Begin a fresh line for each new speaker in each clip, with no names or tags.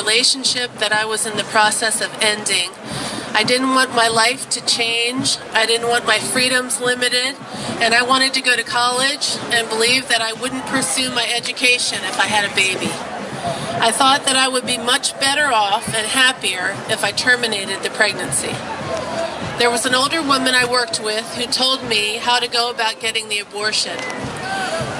relationship that I was in the process of ending. I didn't want my life to change. I didn't want my freedoms limited. And I wanted to go to college and believed that I wouldn't pursue my education if I had a baby. I thought that I would be much better off and happier if I terminated the pregnancy. There was an older woman I worked with who told me how to go about getting the abortion.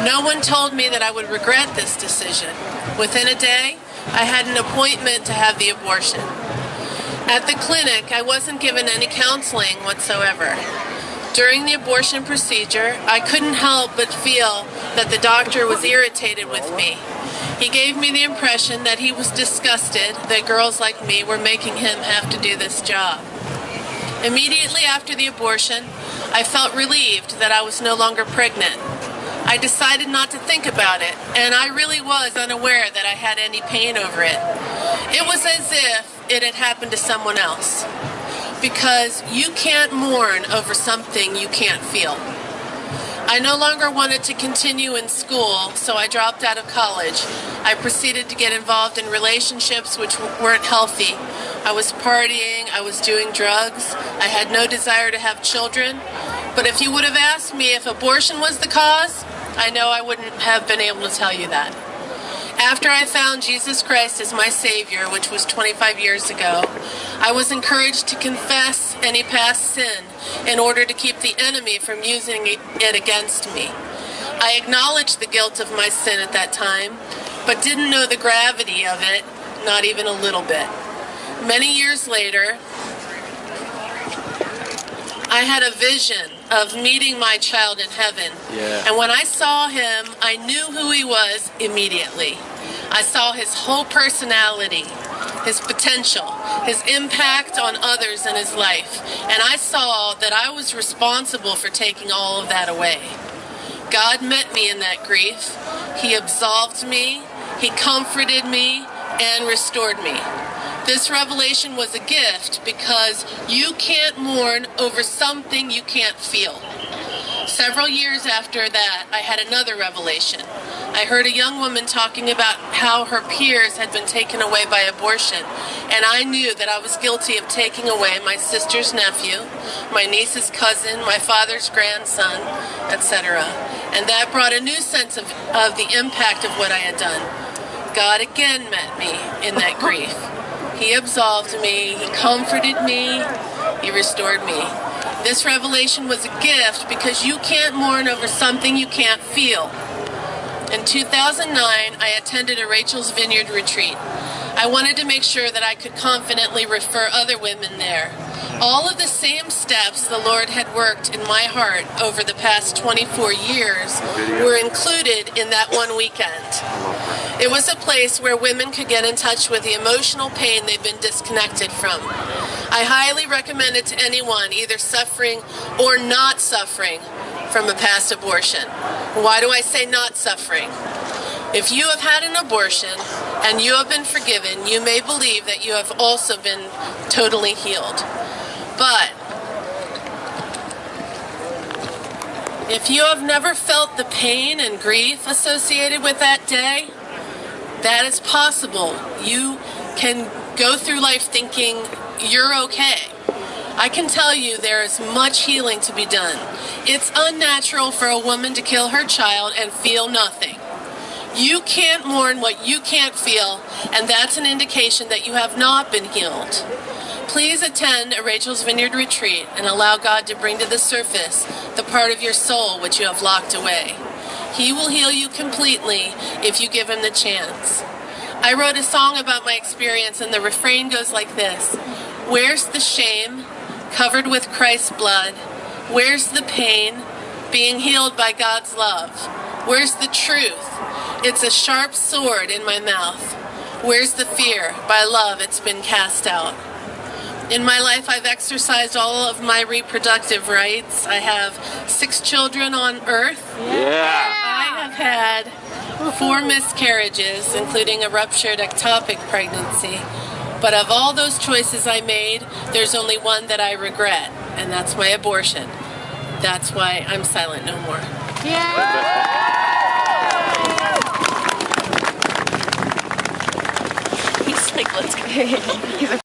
No one told me that I would regret this decision. Within a day, I had an appointment to have the abortion. At the clinic, I wasn't given any counseling whatsoever. During the abortion procedure, I couldn't help but feel that the doctor was irritated with me. He gave me the impression that he was disgusted that girls like me were making him have to do this job. Immediately after the abortion, I felt relieved that I was no longer pregnant. I decided not to think about it, and I really was unaware that I had any pain over it. It was as if it had happened to someone else. Because you can't mourn over something you can't feel. I no longer wanted to continue in school, so I dropped out of college. I proceeded to get involved in relationships which weren't healthy. I was partying, I was doing drugs, I had no desire to have children. But if you would have asked me if abortion was the cause, I know I wouldn't have been able to tell you that. After I found Jesus Christ as my Savior, which was 25 years ago, I was encouraged to confess any past sin in order to keep the enemy from using it against me. I acknowledged the guilt of my sin at that time, but didn't know the gravity of it, not even a little bit. Many years later, I had a vision of meeting my child in heaven. And when I saw him, I knew who he was immediately. I saw his whole personality, his potential, his impact on others in his life. And I saw that I was responsible for taking all of that away. God met me in that grief. He absolved me, he comforted me, and restored me. This revelation was a gift because you can't mourn over something you can't feel. Several years after that, I had another revelation. I heard a young woman talking about how her peers had been taken away by abortion, and I knew that I was guilty of taking away my sister's nephew, my niece's cousin, my father's grandson, etc. And that brought a new sense of the impact of what I had done. God again met me in that grief. He absolved me, he comforted me, he restored me. This revelation was a gift because you can't mourn over something you can't feel. In 2009, I attended a Rachel's Vineyard retreat. I wanted to make sure that I could confidently refer other women there. All of the same steps the Lord had worked in my heart over the past 24 years were included in that one weekend. It was a place where women could get in touch with the emotional pain they've been disconnected from. I highly recommend it to anyone either suffering or not suffering from a past abortion. Why do I say not suffering? If you have had an abortion and you have been forgiven, you may believe that you have also been totally healed. But if you have never felt the pain and grief associated with that day, that is possible. You can go through life thinking you're okay. I can tell you there is much healing to be done. It's unnatural for a woman to kill her child and feel nothing. You can't mourn what you can't feel, and that's an indication that you have not been healed. Please attend a Rachel's Vineyard retreat and allow God to bring to the surface the part of your soul which you have locked away. He will heal you completely if you give him the chance. I wrote a song about my experience, and the refrain goes like this. Where's the shame, covered with Christ's blood? Where's the pain, being healed by God's love? Where's the truth? It's a sharp sword in my mouth. Where's the fear? By love it's been cast out. In my life, I've exercised all of my reproductive rights. I have 6 children on earth.
Yeah.
I have had 4 miscarriages, including a ruptured ectopic pregnancy. But of all those choices I made, there's only one that I regret, and that's my abortion. That's why I'm silent no more.
He's like
Let's go.